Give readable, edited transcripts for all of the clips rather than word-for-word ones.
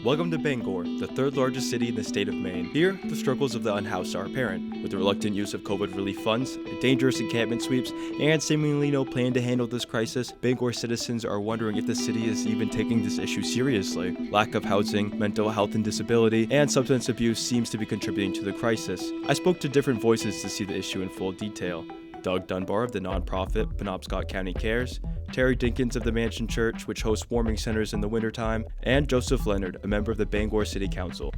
Welcome to Bangor, the third largest city in the state of Maine. Here, the struggles of the unhoused are apparent. With the reluctant use of COVID relief funds, dangerous encampment sweeps, and seemingly no plan to handle this crisis, Bangor citizens are wondering if the city is even taking this issue seriously. Lack of housing, mental health and disability, and substance abuse seems to be contributing to the crisis. I spoke to different voices to see the issue in full detail. Doug Dunbar of the nonprofit Penobscot County Cares, Terry Dinkins of the Mansion Church, which hosts warming centers in the wintertime, and Joseph Leonard, a member of the Bangor City Council.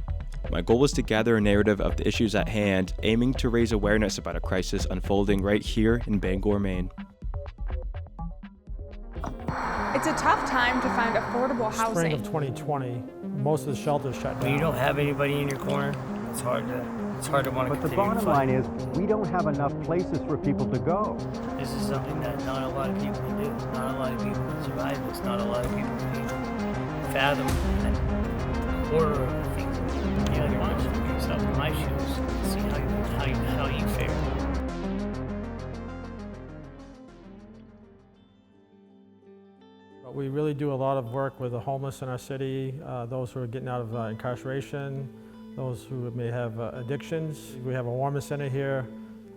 My goal was to gather a narrative of the issues at hand, aiming to raise awareness about a crisis unfolding right here in Bangor, Maine. It's a tough time to find affordable housing. Spring of 2020, most of the shelters shut down. When you don't have anybody in your corner, it's hard to want to continue. But the bottom line is, we don't have enough places for people to go. This is something that not a lot of people can do. Not a lot of people can survive this. Not a lot of people can even fathom that horror of the things. You know, you want to put yourself in my shoes and see how you fare. We really do a lot of work with the homeless in our city, those who are getting out of incarceration, those who may have addictions. We have a warming center here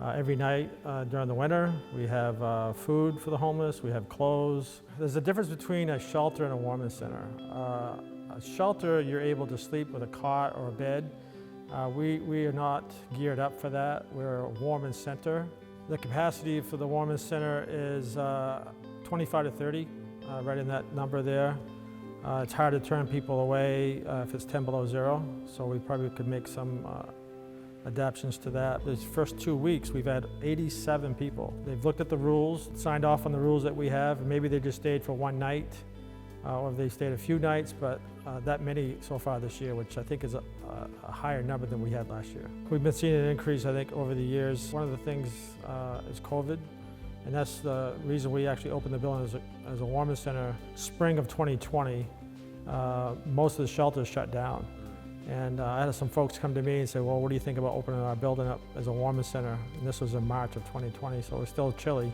every night during the winter. We have food for the homeless, we have clothes. There's a difference between a shelter and a warming center. A shelter, you're able to sleep with a cot or a bed. We are not geared up for that. We're a warming center. The capacity for the warming center is 25 to 30, right in that number there. It's hard to turn people away if it's 10 below zero, so we probably could make some adaptations to that. These first 2 weeks, we've had 87 people. They've looked at the rules, signed off on the rules that we have. Maybe they just stayed for one night, or they stayed a few nights, but that many so far this year, which I think is a higher number than we had last year. We've been seeing an increase, I think, over the years. One of the things is COVID. And that's the reason we actually opened the building as a warming center. Spring of 2020, most of the shelters shut down. And I had some folks come to me and say, well, what do you think about opening our building up as a warming center? And this was in March of 2020, so it was still chilly.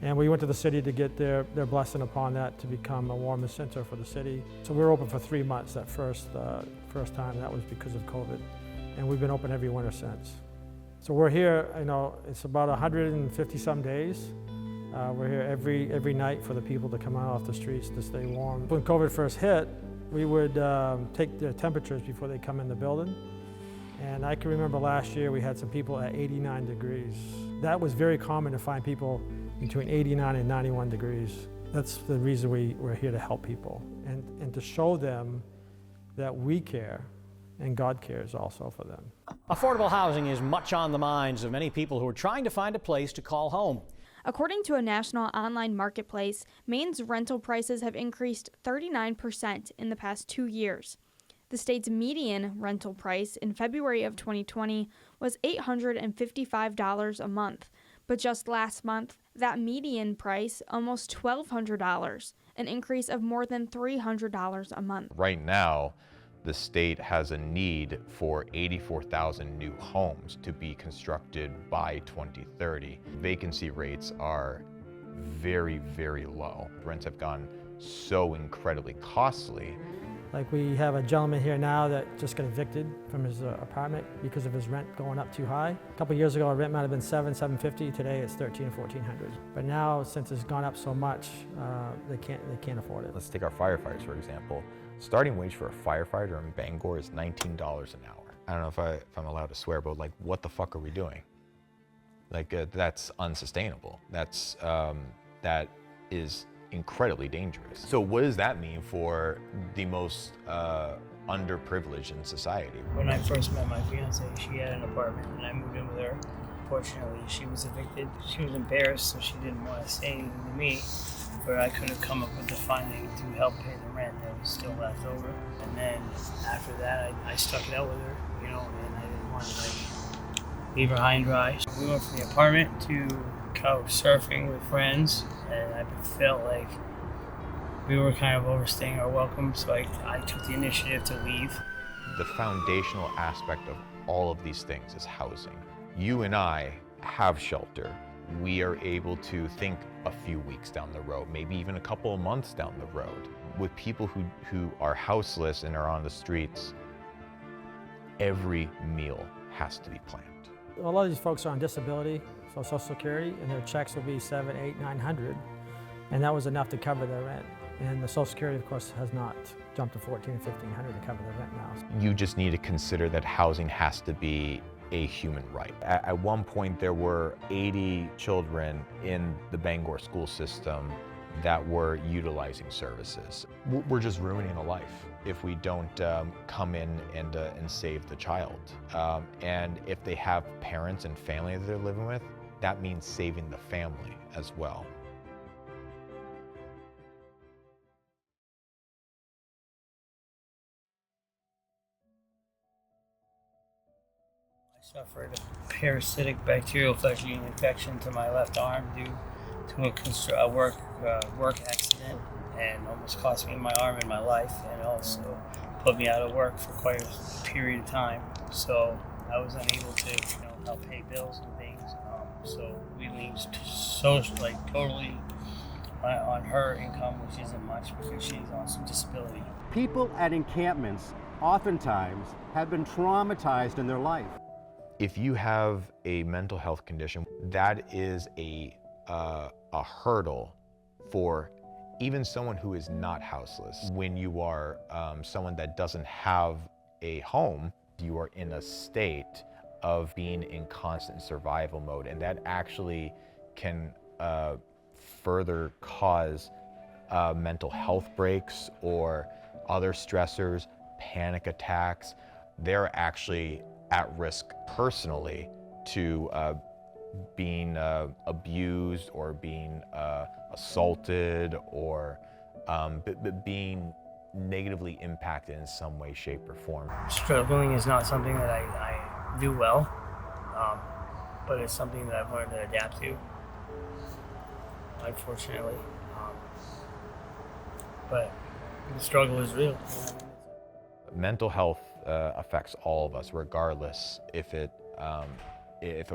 And we went to the city to get their blessing upon that to become a warming center for the city. So we were open for 3 months that first time, and that was because of COVID. And we've been open every winter since. So we're here, it's about 150 some days. We're here every night for the people to come out off the streets to stay warm. When COVID first hit, we would take their temperatures before they come in the building. And I can remember last year we had some people at 89 degrees. That was very common to find people between 89 and 91 degrees. That's the reason we're here to help people and to show them that we care and God cares also for them. Affordable housing is much on the minds of many people who are trying to find a place to call home. According to a national online marketplace, Maine's rental prices have increased 39% in the past 2 years. The state's median rental price in February of 2020 was $855 a month, but just last month, that median price almost $1,200, an increase of more than $300 a month. Right now, the state has a need for 84,000 new homes to be constructed by 2030. Vacancy rates are very, very low. Rents have gone so incredibly costly. Like we have a gentleman here now that just got evicted from his apartment because of his rent going up too high. A couple years ago, our rent might have been $750. Today it's $1,300 or $1,400. But now, since it's gone up so much, they can't afford it. Let's take our firefighters, for example. Starting wage for a firefighter in Bangor is $19 an hour. I don't know if I'm allowed to swear, but like, what the fuck are we doing? Like, that's unsustainable. That is incredibly dangerous. So what does that mean for the most underprivileged in society? When I first met my fiance, she had an apartment and I moved in with her. Fortunately, she was evicted. She was embarrassed, so she didn't want to say anything to me, where I could have come up with the funding to help pay the rent that was still left over. And then after that, I stuck it out with her, and I didn't want to leave her high and dry. We went from the apartment to couch surfing with friends, and I felt like we were kind of overstaying our welcome, so I took the initiative to leave. The foundational aspect of all of these things is housing. You and I have shelter. We are able to think a few weeks down the road, maybe even a couple of months down the road. with people who are houseless and are on the streets, every meal has to be planned. A lot of these folks are on disability, so Social Security, and their checks will be $700, $800, $900, and that was enough to cover their rent. And the Social Security, of course, has not jumped to $1,400 or $1,500 to cover their rent now. You just need to consider that housing has to be a human right. At one point, there were 80 children in the Bangor school system that were utilizing services. We're just ruining a life if we don't come in and save the child. And if they have parents and family that they're living with, that means saving the family as well. I suffered a parasitic bacterial fleshing infection to my left arm due to a work accident, and almost cost me my arm and my life, and also put me out of work for quite a period of time. So I was unable to, help pay bills and things. So we leaned totally on her income, which isn't much because she's on some disability. People at encampments oftentimes have been traumatized in their life. If you have a mental health condition, that is a hurdle for even someone who is not houseless. When you are someone that doesn't have a home, you are in a state of being in constant survival mode, and that actually can further cause mental health breaks or other stressors, panic attacks. They're actually at risk personally to being abused or being assaulted or being negatively impacted in some way, shape, or form. Struggling is not something that I do well, but it's something that I've learned to adapt to, unfortunately. But the struggle is real. Mental health affects all of us, regardless if a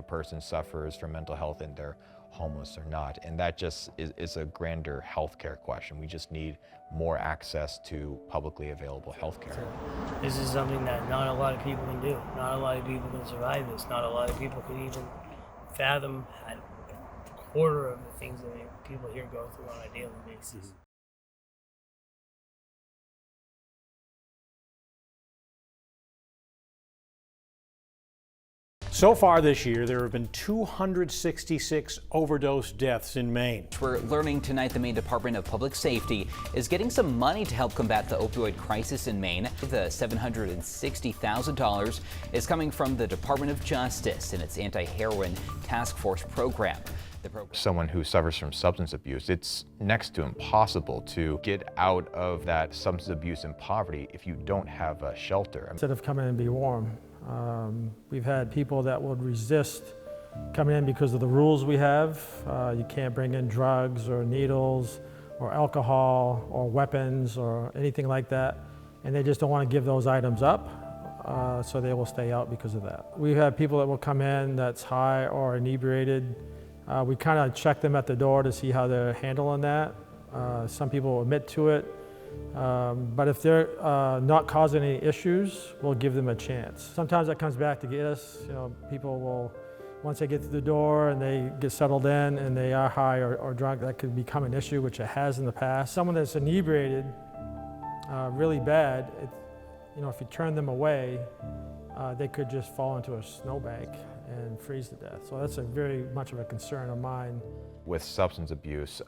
person suffers from mental health and they're homeless or not. And that just is a grander healthcare question. We just need more access to publicly available healthcare. This is something that not a lot of people can do. Not a lot of people can survive this. Not a lot of people can even fathom a quarter of the things that people here go through on a daily basis. So far this year, there have been 266 overdose deaths in Maine. We're learning tonight the Maine Department of Public Safety is getting some money to help combat the opioid crisis in Maine. The $760,000 is coming from the Department of Justice and its anti-heroin task force program. Someone who suffers from substance abuse, it's next to impossible to get out of that substance abuse and poverty if you don't have a shelter. Instead of coming in and be warm, we've had people that would resist coming in because of the rules we have. You can't bring in drugs or needles or alcohol or weapons or anything like that, and they just don't want to give those items up, so they will stay out because of that. We have people that will come in that's high or inebriated. We kind of check them at the door to see how they're handling that. Some people will admit to it. But if they're not causing any issues, we'll give them a chance. Sometimes that comes back to get us. People will, once they get through the door and they get settled in and they are high or drunk, that could become an issue, which it has in the past. Someone that's inebriated really bad, if you turn them away, they could just fall into a snowbank and freeze to death. So that's a very much of a concern of mine. With substance abuse,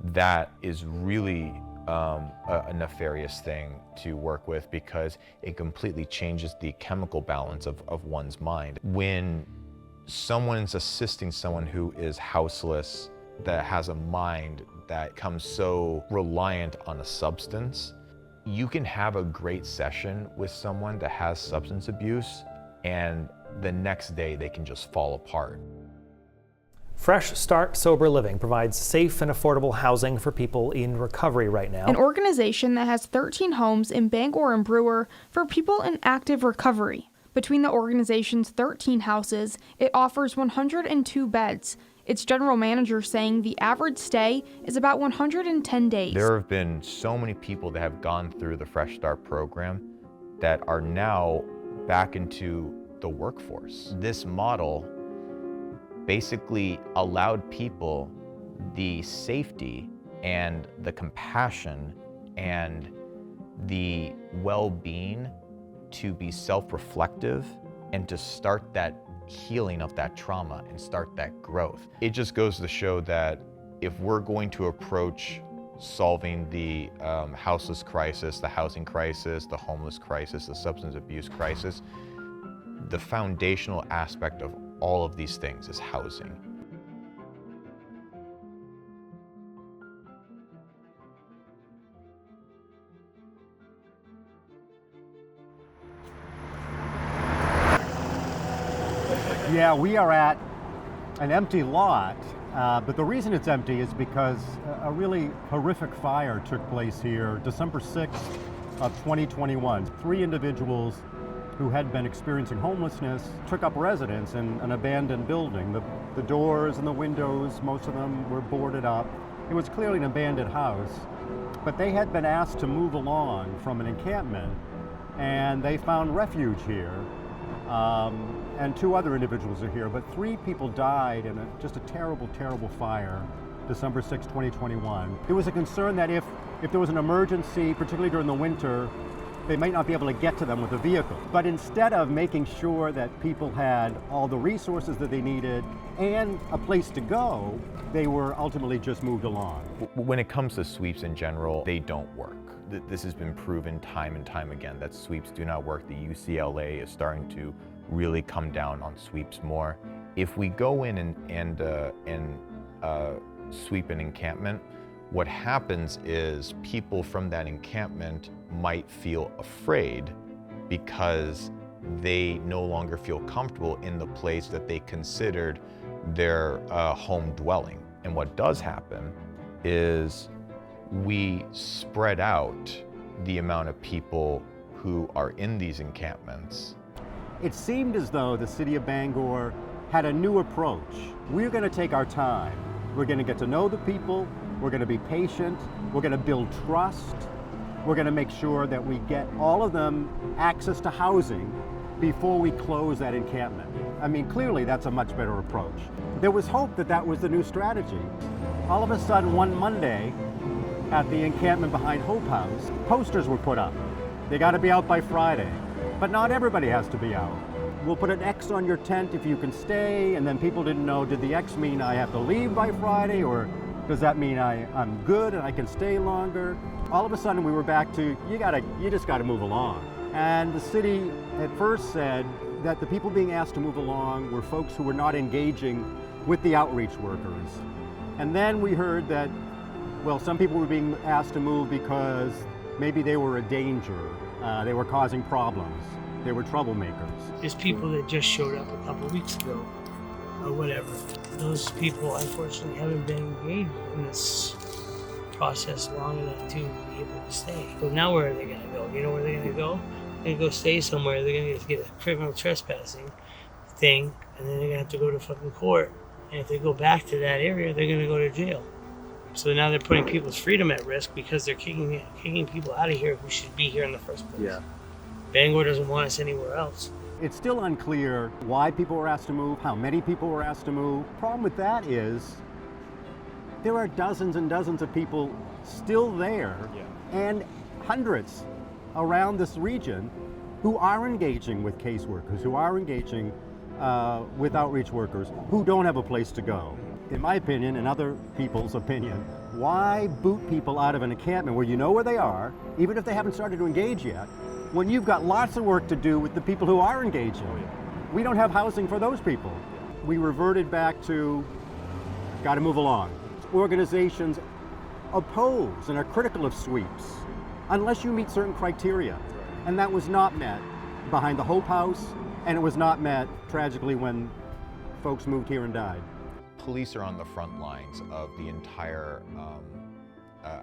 that is really a nefarious thing to work with because it completely changes the chemical balance of one's mind. When someone's assisting someone who is houseless, that has a mind that becomes so reliant on a substance, you can have a great session with someone that has substance abuse and the next day they can just fall apart. Fresh Start Sober Living provides safe and affordable housing for people in recovery right now. An organization that has 13 homes in Bangor and Brewer for people in active recovery. Between the organization's 13 houses, it offers 102 beds. its general manager saying the average stay is about 110 days. There have been so many people that have gone through the Fresh Start program that are now back into the workforce. This model basically allowed people the safety and the compassion and the well-being to be self-reflective and to start that healing of that trauma and start that growth. It just goes to show that if we're going to approach solving the houseless crisis, the housing crisis, the homeless crisis, the substance abuse crisis, the foundational aspect of all of these things is housing. Yeah, we are at an empty lot, but the reason it's empty is because a really horrific fire took place here December 6th of 2021. 3 individuals who had been experiencing homelessness took up residence in an abandoned building. The doors and the windows, most of them were boarded up. It was clearly an abandoned house, but they had been asked to move along from an encampment, and they found refuge here. And 2 other individuals are here, but 3 people died in just a terrible, terrible fire, December 6, 2021. There was a concern that if there was an emergency, particularly during the winter, they might not be able to get to them with a vehicle. But instead of making sure that people had all the resources that they needed and a place to go, they were ultimately just moved along. When it comes to sweeps in general, they don't work. This has been proven time and time again that sweeps do not work. The UCLA is starting to really come down on sweeps more. If we go in and sweep an encampment, what happens is people from that encampment might feel afraid because they no longer feel comfortable in the place that they considered their home dwelling. And what does happen is we spread out the amount of people who are in these encampments. It seemed as though the city of Bangor had a new approach. We're going to take our time. We're going to get to know the people. We're going to be patient. We're going to build trust. We're going to make sure that we get all of them access to housing before we close that encampment. I mean, clearly that's a much better approach. There was hope that that was the new strategy. All of a sudden, one Monday, at the encampment behind Hope House, posters were put up. They got to be out by Friday. But not everybody has to be out. We'll put an X on your tent if you can stay, and then people didn't know, did the X mean I have to leave by Friday, or does that mean I'm good and I can stay longer? All of a sudden we were back to, you just gotta move along. And the city at first said that the people being asked to move along were folks who were not engaging with the outreach workers. And then we heard that, well, some people were being asked to move because maybe they were a danger. They were causing problems. They were troublemakers. There's people that just showed up a couple weeks ago or whatever. Those people, unfortunately, haven't been engaged in this process long enough to be able to stay. So now where are they going to go? You know where they're going to go? They're going to go stay somewhere. They're going to get a criminal trespassing thing, and then they're going to have to go to fucking court. And if they go back to that area, they're going to go to jail. So now they're putting people's freedom at risk because they're kicking people out of here who should be here in the first place. Yeah. Bangor doesn't want us anywhere else. It's still unclear why people were asked to move, how many people were asked to move. Problem with that is there are dozens and dozens of people still there, and hundreds around this region who are engaging with caseworkers, who are engaging with outreach workers, who don't have a place to go. In my opinion, and other people's opinion, why boot people out of an encampment where you know where they are, even if they haven't started to engage yet, when you've got lots of work to do with the people who are engaging? We don't have housing for those people. We reverted back to, got to move along. Organizations oppose and are critical of sweeps unless you meet certain criteria. And that was not met behind the Hope House, and it was not met, tragically, when folks moved here and died. Police are on the front lines of the entire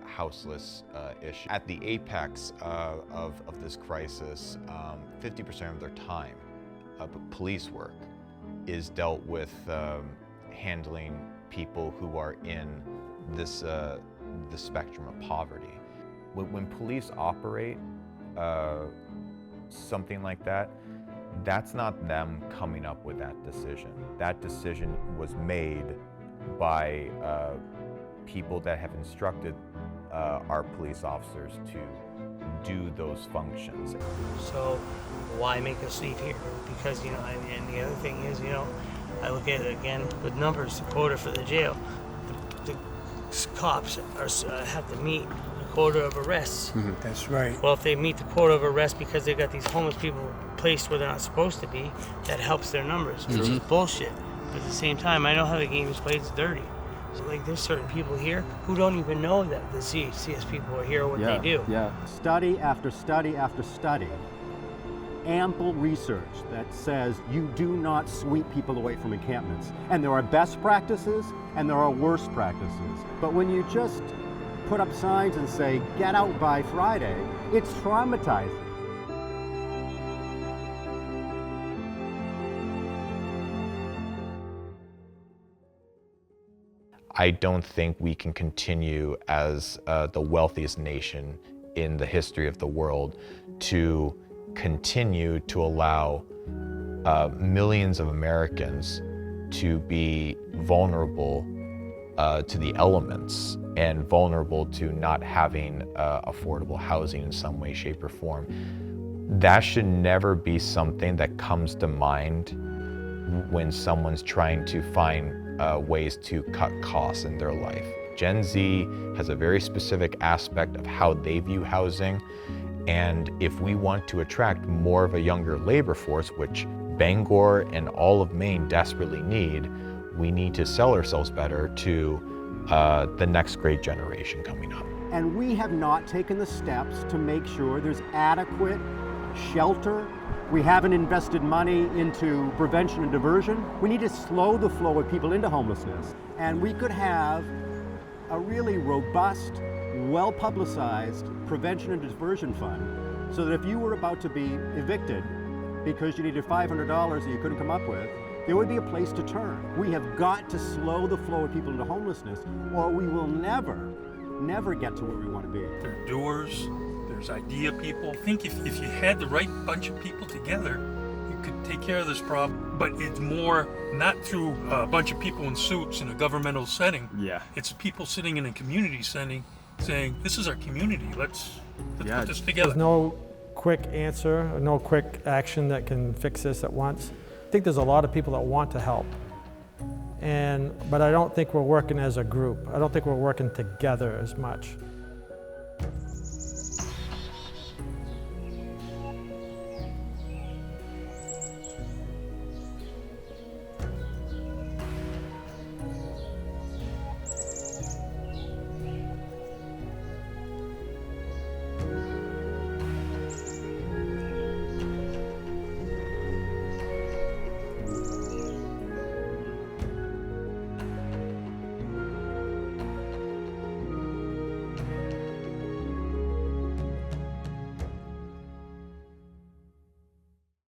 houseless issue. At the apex of this crisis, 50% of their time of police work is dealt with handling people who are in this the spectrum of poverty. When police operate something like that, that's not them coming up with that decision. That decision was made by people that have instructed our police officers to do those functions. So why make us leave here? Because, and the other thing is, I look at it again with numbers, the quota for the jail. The cops have to meet the quota of arrests. Mm-hmm. That's right. Well, if they meet the quota of arrests because they've got these homeless people placed where they're not supposed to be, that helps their numbers, which is bullshit. But at the same time, I know how the game is played. It's dirty. So, there's certain people here who don't even know that the CS people are here or what they do. Yeah. Study after study after study, ample research that says you do not sweep people away from encampments. And there are best practices and there are worst practices. But when you just put up signs and say, get out by Friday, it's traumatizing. I don't think we can continue as the wealthiest nation in the history of the world to continue to allow millions of Americans to be vulnerable to the elements and vulnerable to not having affordable housing in some way, shape, or form. That should never be something that comes to mind when someone's trying to find ways to cut costs in their life. Gen Z has a very specific aspect of how they view housing, and if we want to attract more of a younger labor force, which Bangor and all of Maine desperately need, we need to sell ourselves better to the next great generation coming up. And we have not taken the steps to make sure there's adequate shelter. We haven't invested money into prevention and diversion. We need to slow the flow of people into homelessness. And we could have a really robust, well-publicized prevention and diversion fund so that if you were about to be evicted because you needed $500 that you couldn't come up with, there would be a place to turn. We have got to slow the flow of people into homelessness, or we will never get to where we want to be. There are doers, there's idea people. I think if you had the right bunch of people together, you could take care of this problem. But it's more not through a bunch of people in suits in a governmental setting. Yeah. It's people sitting in a community setting saying, this is our community, let's put this together. There's no quick answer, or no quick action that can fix this at once. I think there's a lot of people that want to help. But I don't think we're working as a group. I don't think we're working together as much.